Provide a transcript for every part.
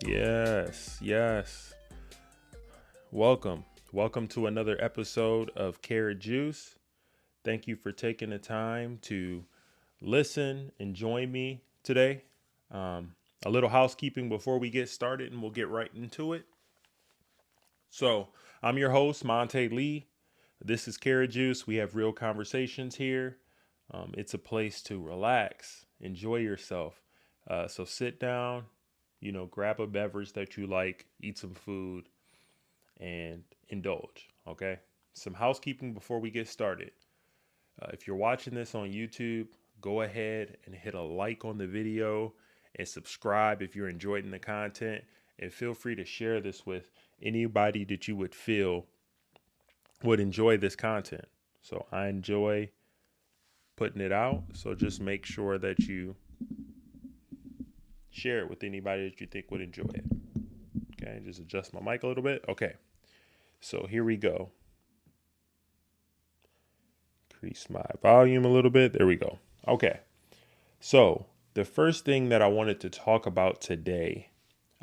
Yes, yes. Welcome. Welcome to another episode of Karat Juice. Thank you for taking the time to listen and join me today. A little housekeeping before we get started, and we'll get right into it. So, I'm your host, Monte Lee. This is Karat Juice. We have real conversations here. It's a place to relax, enjoy yourself. So sit down, grab a beverage that you like, eat some food, and indulge. Okay. Some housekeeping before we get started. If you're watching this on YouTube, go ahead and hit a like on the video and subscribe if you're enjoying the content. And feel free to share this with anybody that you would feel would enjoy this content. So I enjoy putting it out. So just make sure that you share it with anybody that you think would enjoy it. Okay, just adjust my mic a little bit. Okay, so here we go. Increase my volume a little bit. There we go. Okay, so the first thing that I wanted to talk about today,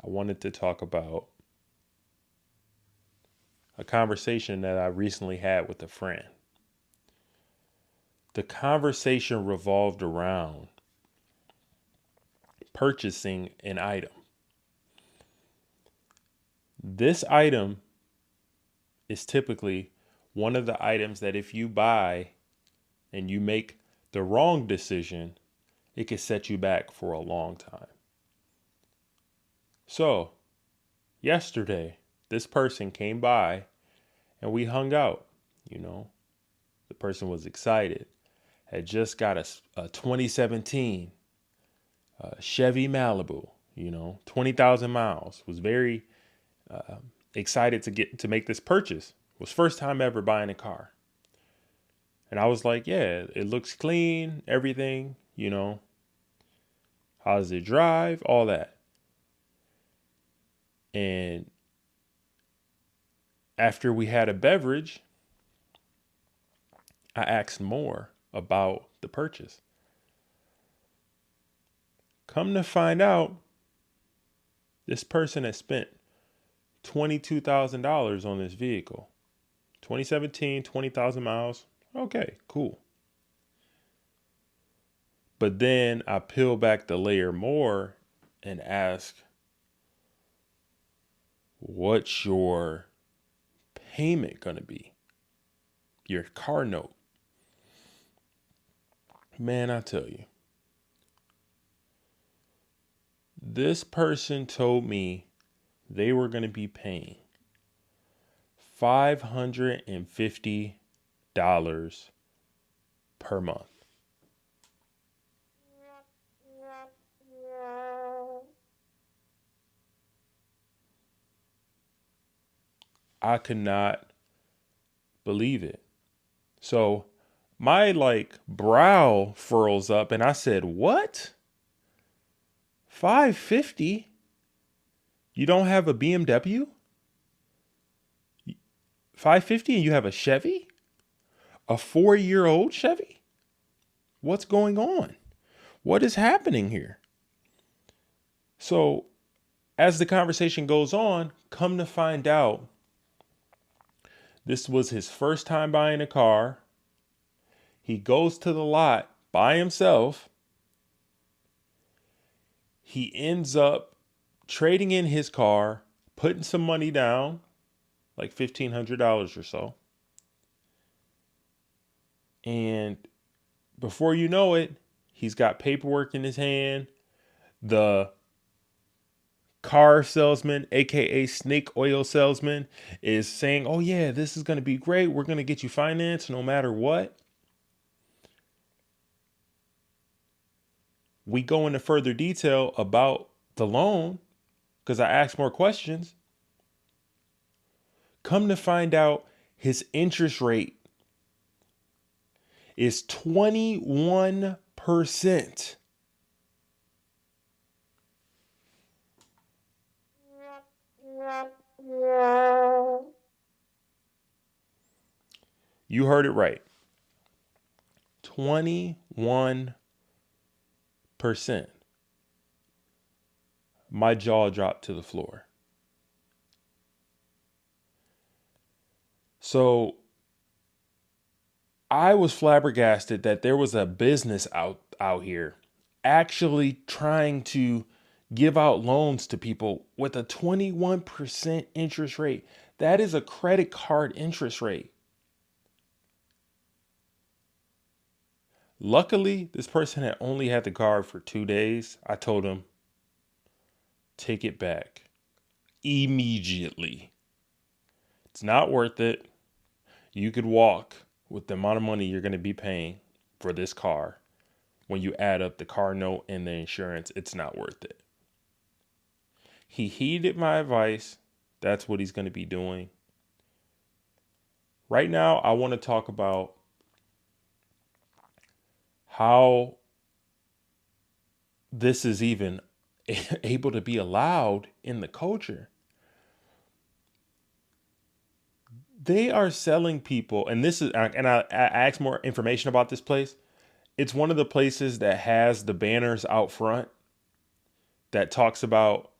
I wanted to talk about a conversation that I recently had with a friend. The conversation revolved around purchasing an item. This item is typically one of the items that if you buy and you make the wrong decision, it could set you back for a long time. So, yesterday, this person came by and we hung out. The person was excited, had just got a 2017 Chevy Malibu, 20,000 miles, was very excited to make this purchase. It was first time ever buying a car. And I was like, yeah, it looks clean, everything, how does it drive, all that. And after we had a beverage, I asked more about the purchase. Come to find out, this person has spent $22,000 on this vehicle. 2017, 20,000 miles. Okay, cool. But then I peel back the layer more and ask, what's your payment going to be? Your car note. Man, I tell you, this person told me they were going to be paying $550 per month. I could not believe it. So my brow furls up and I said, what? 550? You don't have a BMW? 550 and you have a Chevy? A 4-year-old Chevy? What's going on? What is happening here? So as the conversation goes on, come to find out, this was his first time buying a car. He goes to the lot by himself. He ends up trading in his car, putting some money down, like $1,500 or so. And before you know it, he's got paperwork in his hand. The car salesman, aka snake oil salesman, is saying, oh yeah, this is going to be great. We're going to get you financed no matter what. We go into further detail about the loan because I asked more questions. Come to find out, his interest rate is 21%. You heard it right. 21%. my jaw dropped to the floor. So I was flabbergasted that there was a business out here actually trying to give out loans to people with a 21% interest rate. That is a credit card interest rate. Luckily, this person had only had the card for 2 days. I told him, take it back immediately. It's not worth it. You could walk with the amount of money you're going to be paying for this car. When you add up the car note and the insurance, it's not worth it. He heeded my advice. That's what he's going to be doing. Right now, I want to talk about how this is even able to be allowed in the culture. They are selling people, and this is, and I asked more information about this place. It's one of the places that has the banners out front that talks about,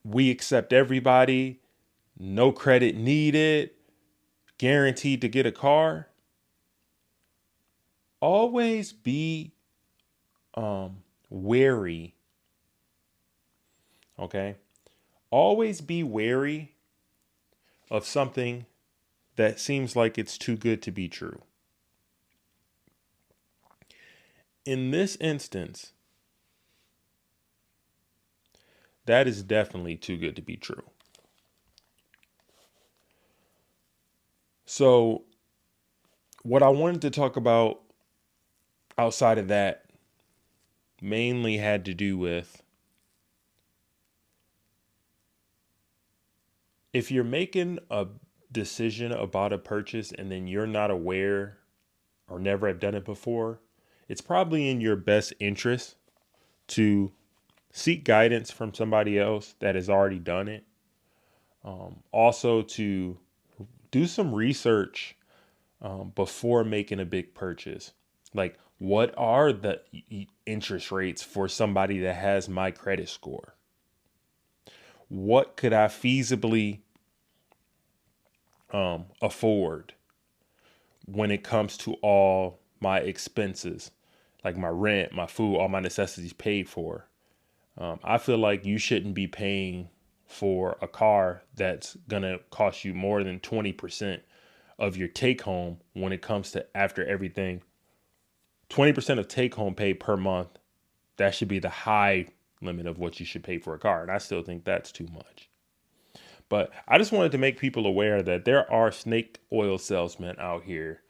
we accept everybody, no credit needed, guaranteed to get a car. Always be wary. Okay? Always be wary of something that seems like it's too good to be true. In this instance, that is definitely too good to be true. So, what I wanted to talk about outside of that mainly had to do with, if you're making a decision about a purchase and then you're not aware or never have done it before, it's probably in your best interest to seek guidance from somebody else that has already done it. Also to do some research before making a big purchase. Like, what are the interest rates for somebody that has my credit score? What could I feasibly afford when it comes to all my expenses, like my rent, my food, all my necessities paid for? I feel like you shouldn't be paying for a car that's going to cost you more than 20% of your take home when it comes to, after everything, 20% of take home pay per month. That should be the high limit of what you should pay for a car. And I still think that's too much. But I just wanted to make people aware that there are snake oil salesmen out here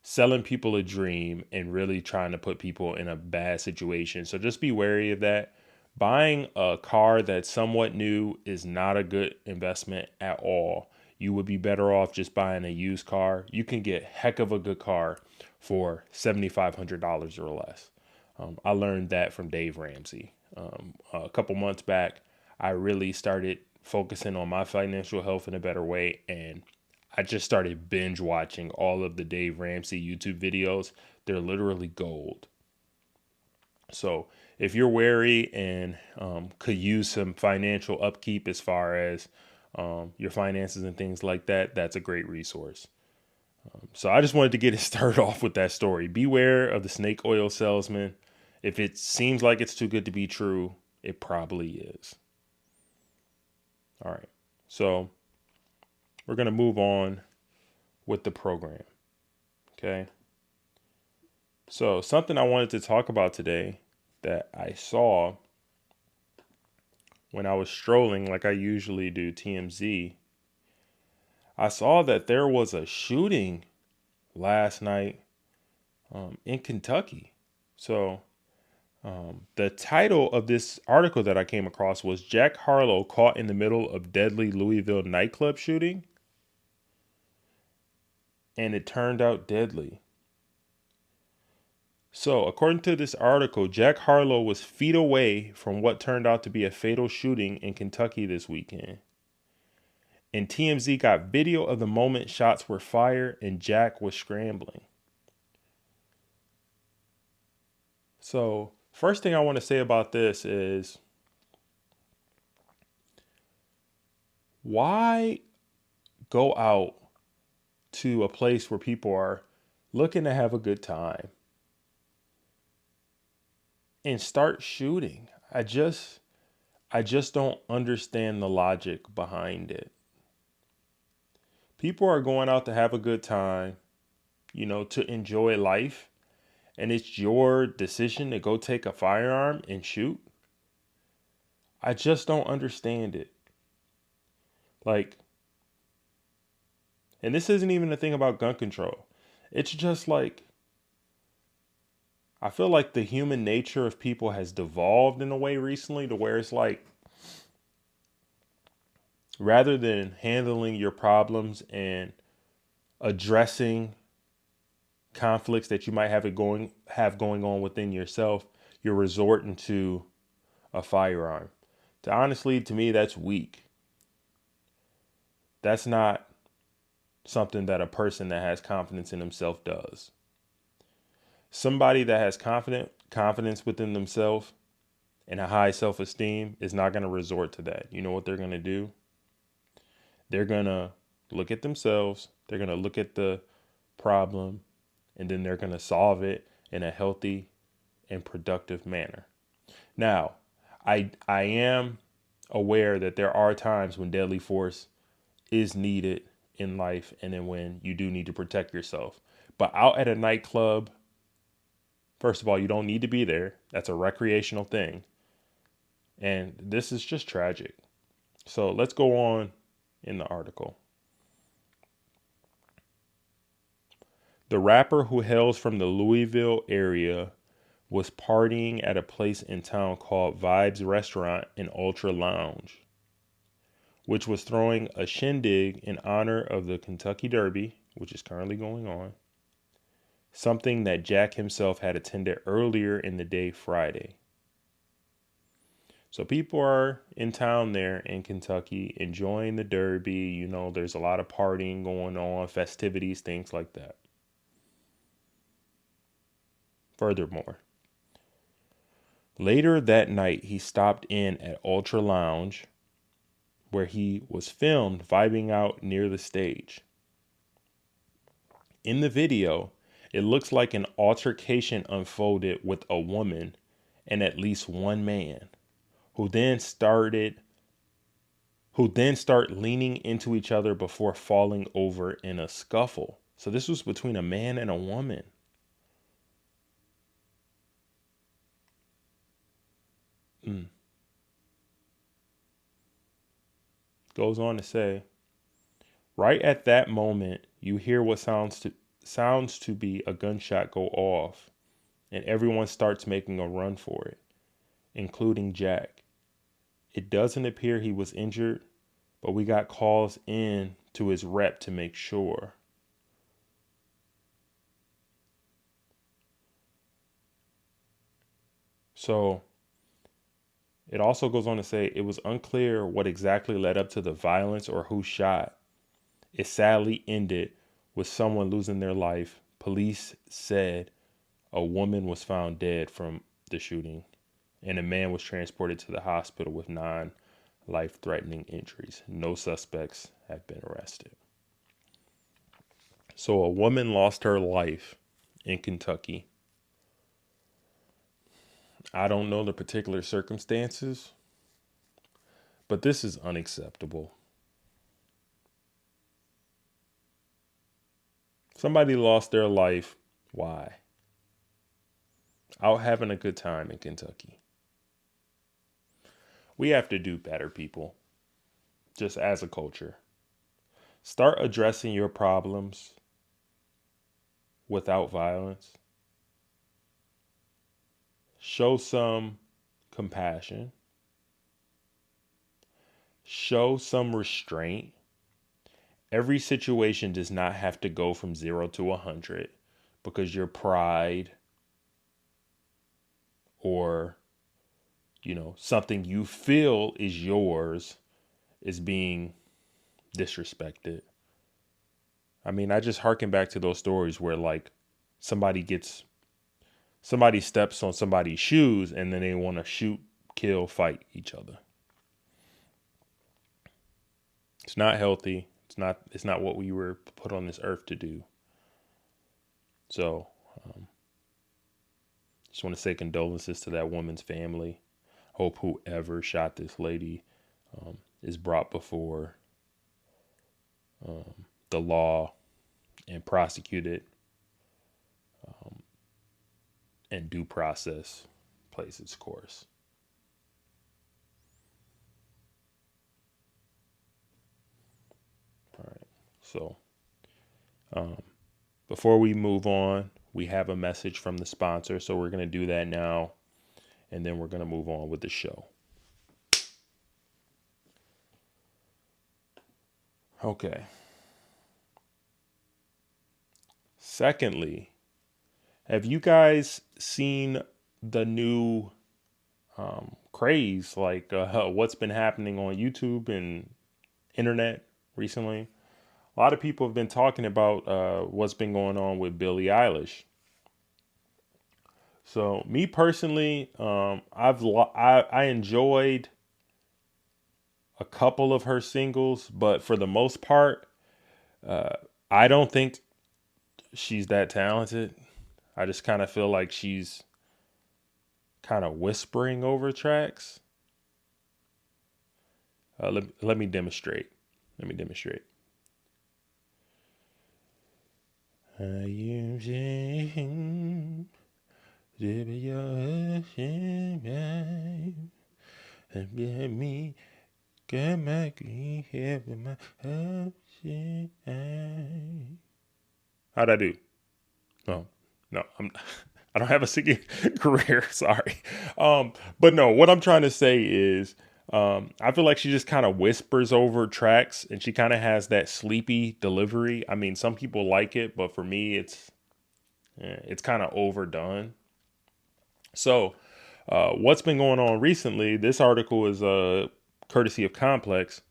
selling people a dream and really trying to put people in a bad situation. So just be wary of that. Buying a car that's somewhat new is not a good investment at all. You would be better off just buying a used car. You can get heck of a good car for $7,500 or less. I learned that from Dave Ramsey. A couple months back, I really started focusing on my financial health in a better way, and I just started binge watching all of the Dave Ramsey YouTube videos. They're literally gold. So if you're wary and could use some financial upkeep as far as your finances and things like that, that's a great resource. So I just wanted to get it started off with that story. Beware of the snake oil salesman. If it seems like it's too good to be true, it probably is. All right. So we're going to move on with the program. Okay. So something I wanted to talk about today that I saw when I was strolling, like I usually do, TMZ, I saw that there was a shooting last night in Kentucky. So the title of this article that I came across was Jack Harlow caught in the middle of deadly Louisville nightclub shooting. And it turned out deadly. So, according to this article, Jack Harlow was feet away from what turned out to be a fatal shooting in Kentucky this weekend. And TMZ got video of the moment shots were fired and Jack was scrambling. So, first thing I want to say about this is Why go out to a place where people are looking to have a good time and start shooting? I just don't understand the logic behind it. People are going out to have a good time, to enjoy life, and it's your decision to go take a firearm and shoot. I just don't understand it. Like, and this isn't even a thing about gun control. It's just like, I feel like the human nature of people has devolved in a way recently to where it's like, rather than handling your problems and addressing conflicts that you might have going on within yourself, you're resorting to a firearm. Honestly, to me, that's weak. That's not something that a person that has confidence in himself does. Somebody that has confidence within themselves and a high self-esteem is not going to resort to that. You know what they're going to do? They're going to look at themselves. They're going to look at the problem, and then they're going to solve it in a healthy and productive manner. Now, I am aware that there are times when deadly force is needed in life, and then when you do need to protect yourself. But out at a nightclub, first of all, you don't need to be there. That's a recreational thing. And this is just tragic. So let's go on in the article. The rapper, who hails from the Louisville area, was partying at a place in town called Vibes Restaurant and Ultra Lounge, which was throwing a shindig in honor of the Kentucky Derby, which is currently going on, something that Jack himself had attended earlier in the day Friday. So people are in town there in Kentucky enjoying the Derby. There's a lot of partying going on, festivities, things like that. Furthermore, later that night, he stopped in at Ultra Lounge, where he was filmed vibing out near the stage. In the video, it looks like an altercation unfolded with a woman and at least one man, who then start leaning into each other before falling over in a scuffle. So this was between a man and a woman. Goes on to say, right at that moment, you hear what sounds to be a gunshot go off, and everyone starts making a run for it, including Jack. It doesn't appear he was injured, but we got calls in to his rep to make sure. So it also goes on to say it was unclear what exactly led up to the violence or who shot. It sadly ended with someone losing their life. Police said a woman was found dead from the shooting, and a man was transported to the hospital with non-life-threatening injuries. No suspects have been arrested. So a woman lost her life in Kentucky. I don't know the particular circumstances, but this is unacceptable. Somebody lost their life. Why? Out having a good time in Kentucky. We have to do better, people, just as a culture. Start addressing your problems without violence. Show some compassion. Show some restraint. Every situation does not have to go from 0 to 100 because your pride or, something you feel is yours is being disrespected. I mean, I just harken back to those stories where somebody steps on somebody's shoes and then they want to shoot, kill, fight each other. It's not healthy. It's not what we were put on this earth to do. So, just want to say condolences to that woman's family. Hope whoever shot this lady is brought before the law and prosecuted, and due process plays its course. All right. So, before we move on, we have a message from the sponsor. So we're going to do that now, and then we're going to move on with the show. Okay. Secondly, have you guys seen the new craze, like what's been happening on YouTube and internet recently? A lot of people have been talking about what's been going on with Billie Eilish. So me personally, I enjoyed a couple of her singles, but for the most part, I don't think she's that talented. I just kind of feel like she's kind of whispering over tracks. Let me demonstrate. Let me demonstrate. I am saying, me come back here with my how'd I do? No, I don't have a singing career. Sorry. But no, what I'm trying to say is, I feel like she just kind of whispers over tracks, and she kind of has that sleepy delivery. I mean, some people like it, but for me, it's kind of overdone. So, what's been going on recently? This article is courtesy of Complex.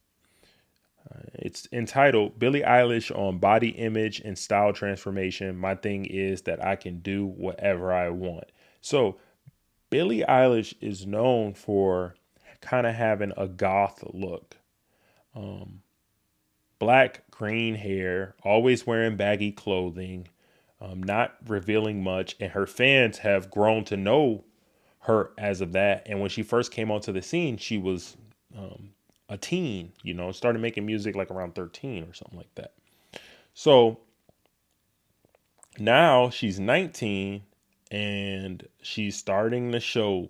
It's entitled Billie Eilish on Body Image and Style Transformation. My thing is that I can do whatever I want. So Billie Eilish is known for kind of having a goth look. Black, green hair, always wearing baggy clothing, not revealing much. And her fans have grown to know her as of that. And when she first came onto the scene, she was a teen, started making music like around 13 or something like that. So now she's 19 and she's starting to show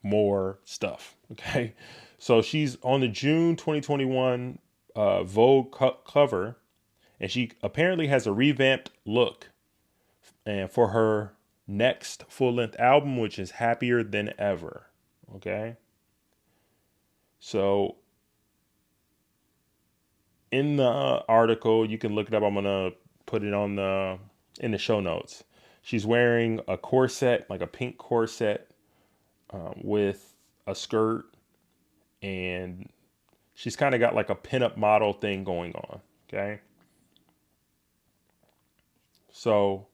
more stuff. Okay. So she's on the June 2021 Vogue cover, and she apparently has a revamped look and for her next full-length album, which is Happier Than Ever. Okay. So in the article, you can look it up. I'm going to put it in the show notes. She's wearing a corset, like a pink corset, with a skirt, and she's kind of got like a pinup model thing going on. Okay. So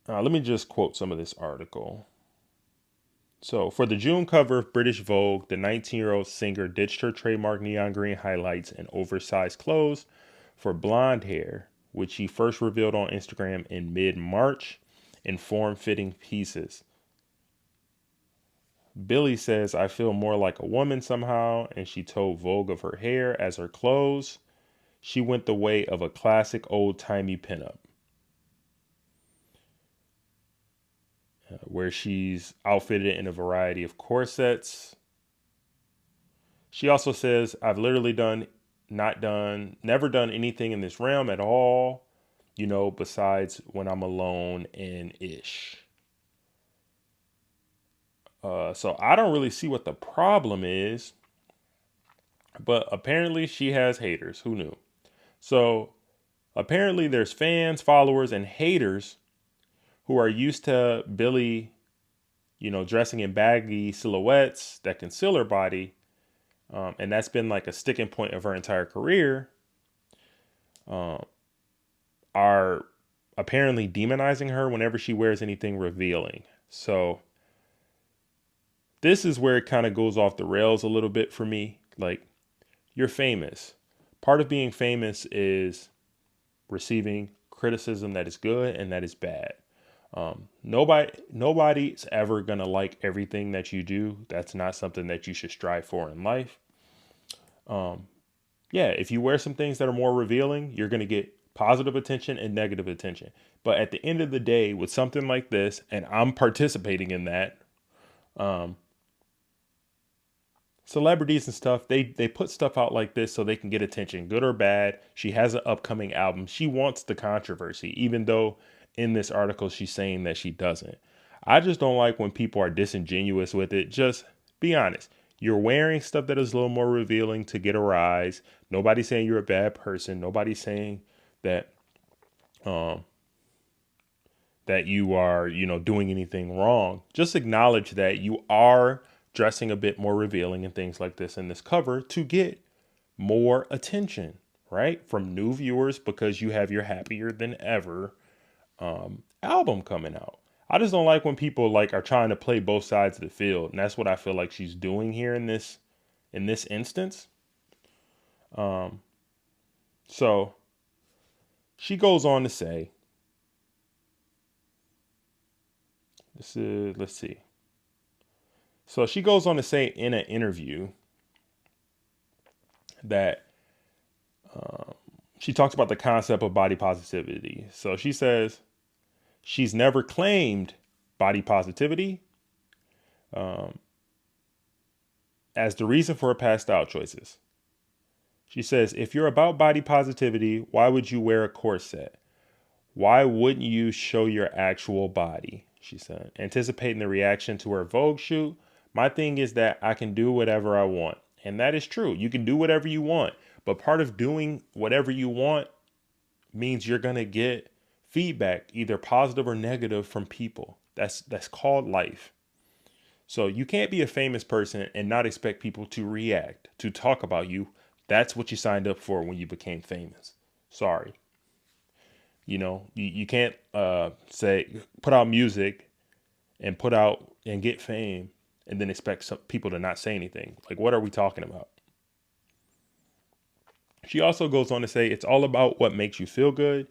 let me just quote some of this article. So, for the June cover of British Vogue, the 19-year-old singer ditched her trademark neon green highlights and oversized clothes for blonde hair, which she first revealed on Instagram in mid-March in form-fitting pieces. Billie says, "I feel more like a woman somehow," and she told Vogue of her hair as her clothes. She went the way of a classic old-timey pinup, where she's outfitted in a variety of corsets. She also says, "I've literally never done anything in this realm at all, besides when I'm alone and ish." So I don't really see what the problem is, but apparently she has haters. Who knew? So apparently there's fans, followers, and haters who are used to Billie, dressing in baggy silhouettes that conceal her body. And that's been like a sticking point of her entire career, are apparently demonizing her whenever she wears anything revealing. So this is where it kind of goes off the rails a little bit for me. Like, you're famous. Part of being famous is receiving criticism that is good and that is bad. Nobody's ever gonna like everything that you do. That's not something that you should strive for in life. Yeah, if you wear some things that are more revealing, you're gonna get positive attention and negative attention. But at the end of the day, with something like this, and I'm participating in that, celebrities and stuff, they put stuff out like this so they can get attention, good or bad. She has an upcoming album. She wants the controversy, even though in this article she's saying that she doesn't. I just don't like when people are disingenuous with it. Just be honest. You're wearing stuff that is a little more revealing to get a rise. Nobody's saying you're a bad person. Nobody's saying that that you are, doing anything wrong. Just acknowledge that you are dressing a bit more revealing and things like this in this cover to get more attention, right? From new viewers, because you have your Happier Than Ever album coming out. I just don't like when people are trying to play both sides of the field. And that's what I feel like she's doing here in this instance. So she goes on to say, let's see. So she goes on to say in an interview that she talks about the concept of body positivity. So she says she's never claimed body positivity as the reason for her past style choices. She says, if you're about body positivity, why would you wear a corset? Why wouldn't you show your actual body? She said, anticipating the reaction to her Vogue shoot. My thing is that I can do whatever I want. And that is true. You can do whatever you want. But part of doing whatever you want means you're going to get feedback, either positive or negative, from people. That's called life. So you can't be a famous person and not expect people to react, to talk about you. That's what you signed up for when you became famous. Sorry. You can't put out music and get fame and then expect some people to not say anything. Like, what are we talking about? She also goes on to say, it's all about what makes you feel good.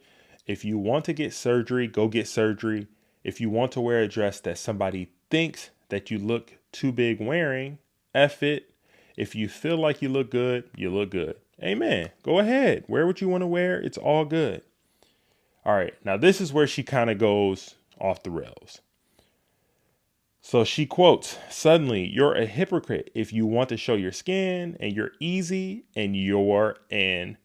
If you want to get surgery, go get surgery. If you want to wear a dress that somebody thinks that you look too big wearing, F it. If you feel like you look good, you look good. Amen. Go ahead. Wear what you want to wear. It's all good. All right. Now, this is where she kind of goes off the rails. So she quotes, suddenly you're a hypocrite if you want to show your skin and you're easy and you're an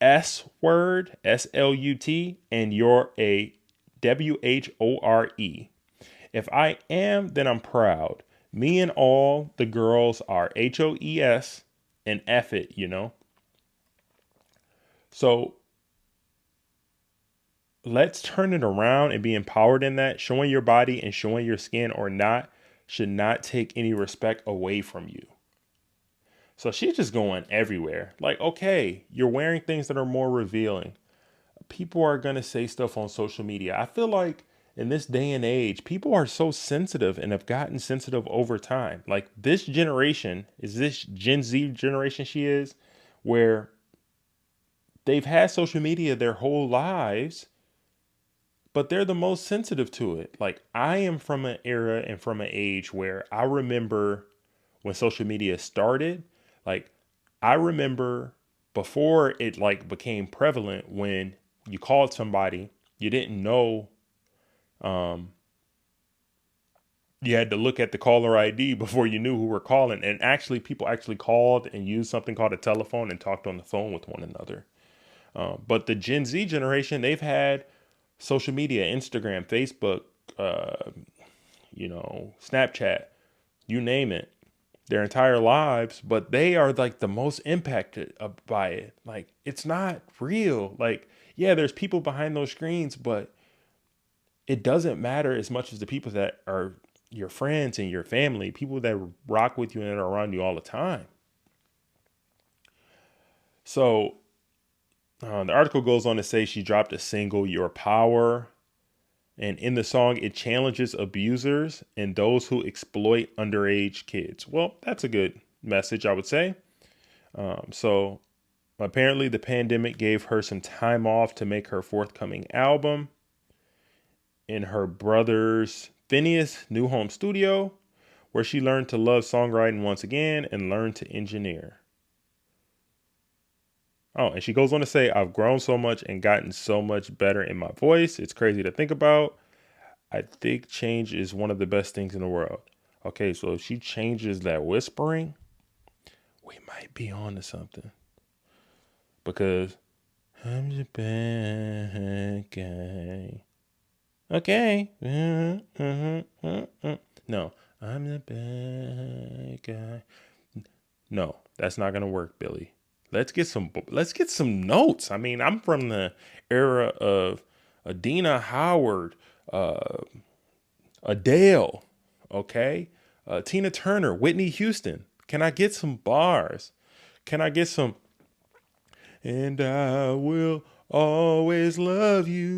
S word, SLUT, and you're a WHORE. If I am, then I'm proud. Me and all the girls are HOES and F it, So let's turn it around and be empowered in that. Showing your body and showing your skin or not should not take any respect away from you. So she's just going everywhere. Like, okay, you're wearing things that are more revealing. People are going to say stuff on social media. I feel like in this day and age, people are so sensitive and have gotten sensitive over time. Like, this generation, is this Gen Z generation she is, where they've had social media their whole lives, but they're the most sensitive to it. Like, I am from an era and from an age where I remember when social media started. Like, I remember before it became prevalent, when you called somebody, you didn't know, you had to look at the caller ID before you knew who were calling. And actually, people actually called and used something called a telephone and talked on the phone with one another. But the Gen Z generation, they've had social media, Instagram, Facebook, Snapchat, you name it, their entire lives, but they are like the most impacted by it. Like, it's not real. Like, yeah, there's people behind those screens, but it doesn't matter as much as the people that are your friends and your family, people that rock with you and are around you all the time. So the article goes on to say she dropped a single, Your Power, And in the song, it challenges abusers and those who exploit underage kids. Well, that's a good message, I would say. So apparently the pandemic gave her some time off to make her forthcoming album in her brother's Phineas' new home studio, where she learned to love songwriting once again and learned to engineer. Oh, and she goes on to say, I've grown so much and gotten so much better in my voice. It's crazy to think about. I think change is one of the best things in the world. Okay, so if she changes that whispering, we might be on to something. Because I'm the bad guy. Okay. No, I'm the bad guy. No, that's not gonna work, Billie. Let's get some notes. I mean, I'm from the era of Adina Howard, Adele, okay, Tina Turner, Whitney Houston. Can I get some bars? Can I get some? And I will always love you.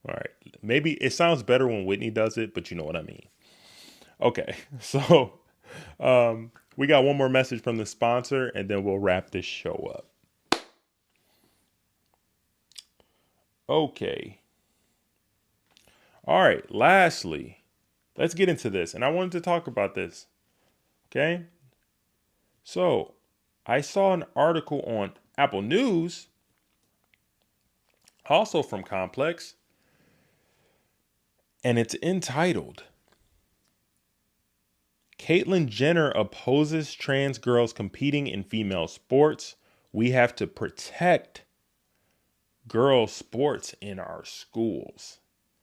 All right, maybe it sounds better when Whitney does it, but you know what I mean. Okay, so. We got one more message from the sponsor, and then we'll wrap this show up. Okay. All right. Lastly, let's get into this. And I wanted to talk about this. Okay. So I saw an article on Apple News, also from Complex, and it's entitled, Caitlyn Jenner opposes trans girls competing in female sports. We have to protect girls' sports in our schools.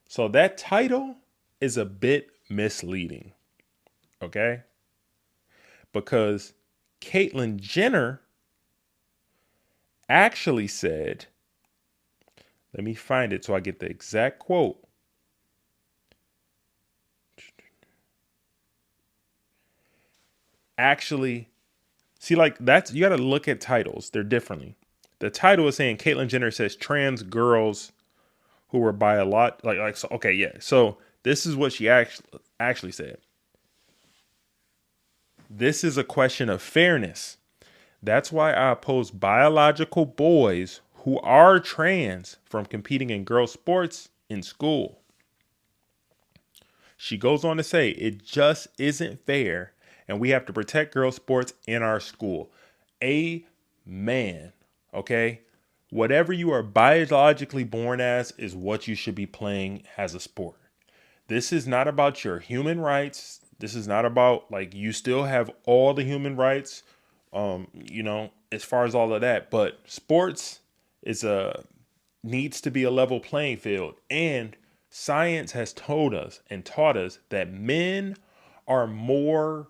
So that title is a bit misleading, okay? Because Caitlyn Jenner actually said, let me find it so I get the exact quote. Actually, see, like that's, you got to look at titles. They're differently. The title is saying Caitlyn Jenner says trans girls who were by a lot so, okay, yeah. So this is what she actually said. This is a question of fairness. That's why I oppose biological boys who are trans from competing in girls' sports in school. She goes on to say, it just isn't fair, and we have to protect girls' sports in our school. Amen. Okay? Whatever you are biologically born as is what you should be playing as a sport. This is not about your human rights. This is not about, like, you still have all the human rights, as far as all of that. But sports needs to be a level playing field. And science has told us and taught us that men are more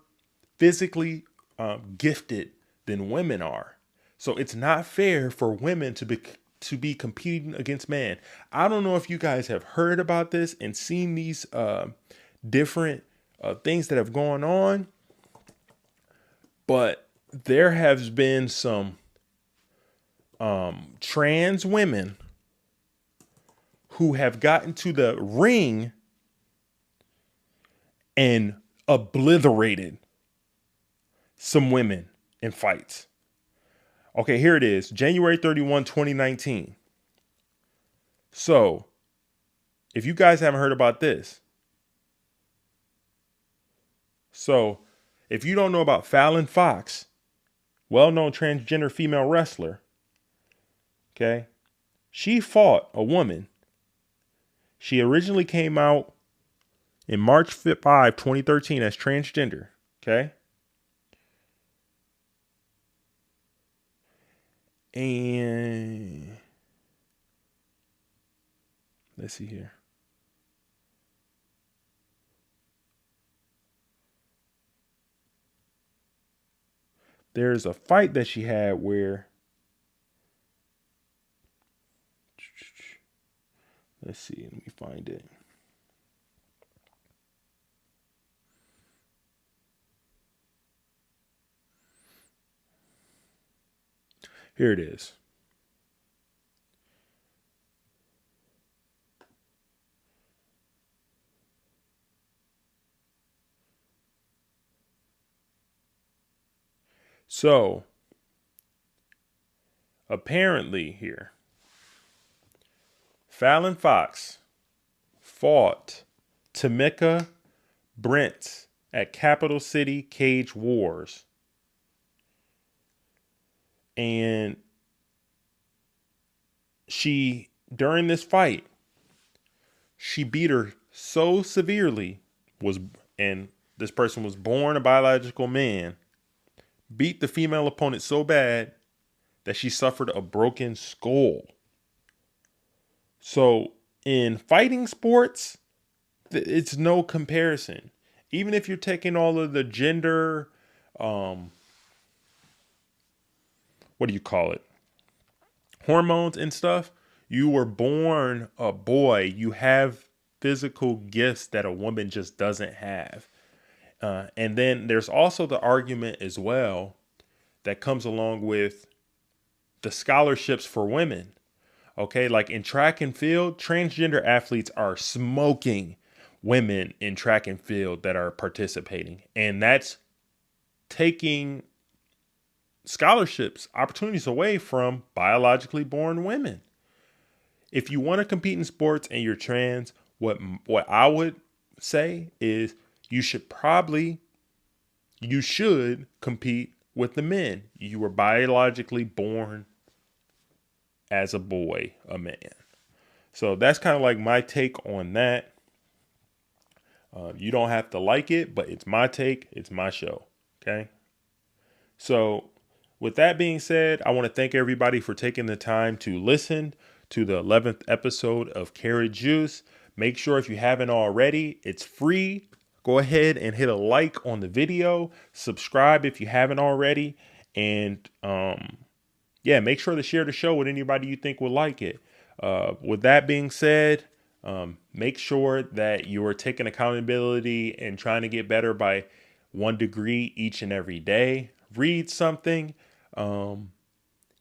physically gifted than women are. So it's not fair for women to be competing against men. I don't know if you guys have heard about this and seen these different things that have gone on, but there has been some trans women who have gotten to the ring and obliterated some women in fights. Okay, here it is. January 31, 2019. So, if you guys haven't heard about this. So, if you don't know about Fallon Fox, well-known transgender female wrestler, okay, she fought a woman. She originally came out in March 5, 2013 as transgender, okay? And let's see here. There's a fight that she had where, let's see, let me find it. Here it is. So, apparently here, Fallon Fox fought Tamika Brent at Capital City Cage Wars. And during this fight, she beat her so severely, and this person was born a biological man, beat the female opponent so bad that she suffered a broken skull. So in fighting sports, it's no comparison. Even if you're taking all of the gender, what do you call it? Hormones and stuff. You were born a boy. You have physical gifts that a woman just doesn't have. And then there's also the argument as well that comes along with the scholarships for women. Okay, like in track and field, transgender athletes are smoking women in track and field that are participating. And that's taking scholarships, opportunities away from biologically born women. If you want to compete in sports and you're trans, what I would say is you should compete with the men. You were biologically born as a boy, a man. So that's kind of like my take on that. You don't have to like it, but it's my take. It's my show. Okay. So with that being said, I want to thank everybody for taking the time to listen to the 11th episode of Karat Juice. Make sure if you haven't already, it's free. Go ahead and hit a like on the video. Subscribe if you haven't already. And make sure to share the show with anybody you think will like it. With that being said, make sure that you are taking accountability and trying to get better by 1 degree each and every day. Read something,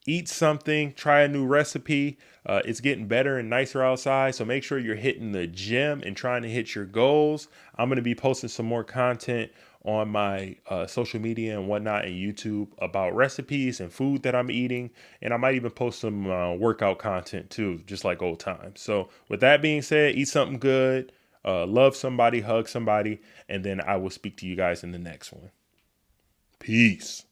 eat something, try a new recipe. It's getting better and nicer outside. So make sure you're hitting the gym and trying to hit your goals. I'm going to be posting some more content on my social media and whatnot and YouTube about recipes and food that I'm eating. And I might even post some workout content too, just like old times. So with that being said, eat something good, love somebody, hug somebody, and then I will speak to you guys in the next one. Peace.